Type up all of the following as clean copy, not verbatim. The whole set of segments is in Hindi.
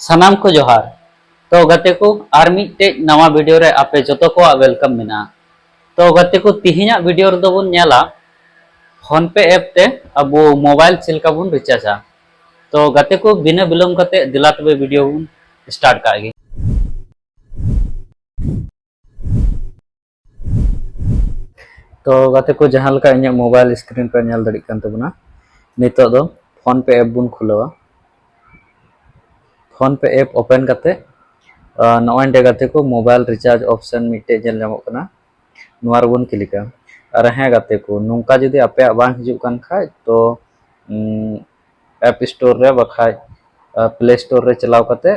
सनाम को जोहार। तो गते को आर मिटे नवा वीडियो रे आपे जतो को वेलकम मेना। तो गते को तिहिना वीडियो रे दोबन नेला फोन पे ऐप ते अब मोबाइल चिलका बुन रिचार्जा। तो गते को बिना बिलम कते दिला तबे वीडियो बुन स्टार्ट कागे। तो गते को जहां लका इnya मोबाइल स्क्रीन पे नेल दड़ी कान तबना नितो दो फोन पे ऐप बुन खुलवा। फोन पे ऐप ओपन करते नॉइंडे गते को मोबाइल रिचार्ज ऑप्शन मिटे जल जामोक कना नोआर बुन क्लिका। और हाँ गते को नोंका जदि आपे बांग हिजुक कान खाय तो ऐप स्टोर रे बखाय प्ले स्टोर रे चलाव कते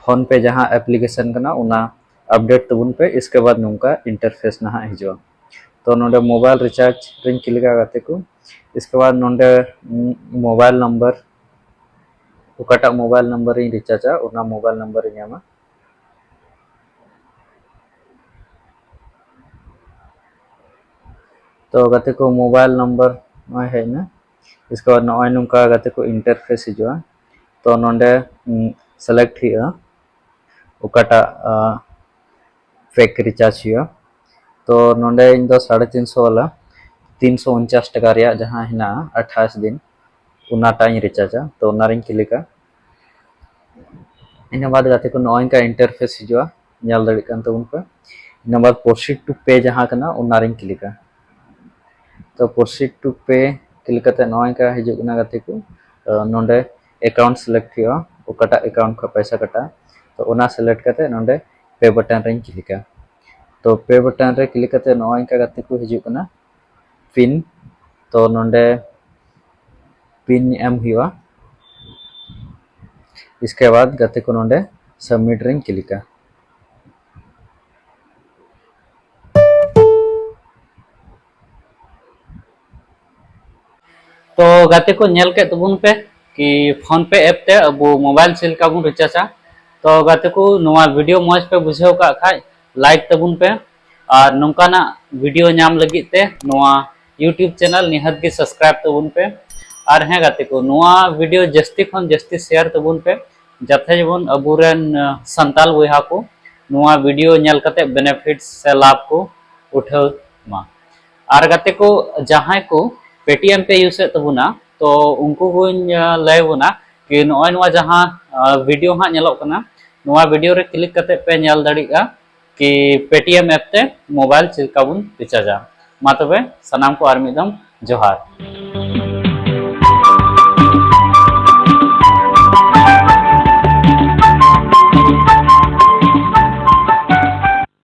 फोन पे जहां एप्लीकेशन कना उना अपडेट तबुन पे। इसके बाद नोंका इंटरफेस ना हिजुआ। तो नोंडे मोबाइल रिचार्ज रिन क्लिका गते को। इसके बाद नोंडे मोबाइल नंबर उकाटा मोबाइल नंबर इन रिचार्जा उना मोबाइल नंबर ᱧᱟᱢᱟ। तो गते को मोबाइल नंबर नॉय है ना। इसके बाद नॉय नुका गते को इंटरफेस हिजुआ। तो नोंडे सेलेक्ट हिया उकाटा फेक रिचार्ज हिया। तो नोंडे इन दो 350 वाला 349 टका रिया जहां हिना 28 दिन उनाटा इन रिचार्जा। तो उनारिन क्लिका। इन बाद गते को नॉय का इंटरफेस हिजुआ नेल दड़ी कान तबुन पे। इन बाद प्रोसीड टू पे जहां कना उनारिन क्लिका। तो प्रोसीड टू पे क्लिक करते नॉय का हिजुक ना गते को नोंडे अकाउंट सेलेक्ट हिया उकाटा अकाउंट का पैसा कटा। तो उना सेलेक्ट करते नोंडे पे बटन रे क्लिका। तो पे बटन रे क्लिक करते नॉय का गते को हिजुक ना पिन। तो नोंडे पिन एम हिया। इसके बाद गते को नोंडे सबमिट रे क्लिका। तो गते को नेल के तबुन पे कि फोन पे ऐप ते अब मोबाइल चिलका बुन रिचार्जा। तो गते को नोवा वीडियो मौज पे बुझेव का खाय लाइक तबुन पे और नोंकाना वीडियो नाम लगित ते नोवा यूट्यूब चैनल निहत के सब्सक्राइब तबुन पे। और हाँ गते को नोवा वीडियो जस्ती खन जस्ती शेयर तबुन पे जाथे जबन अबुरेन संताल बयहा को नोवा वीडियो नेल कते बेनिफिट्स से लाभ को उठाव मा। और गते को जहां को पेटीएम पे यूज तबुना तो उनको को लय बोना कि नॉय नोवा जहां वीडियो हाँ नेलोक कना नोवा वीडियो रे क्लिक करते पे नेल दड़िगा कि पेटीएम ऐप ते मोबाइल चिलका बुन रिचार्जा। मा तबे सनाम को आर मिदम जोहार।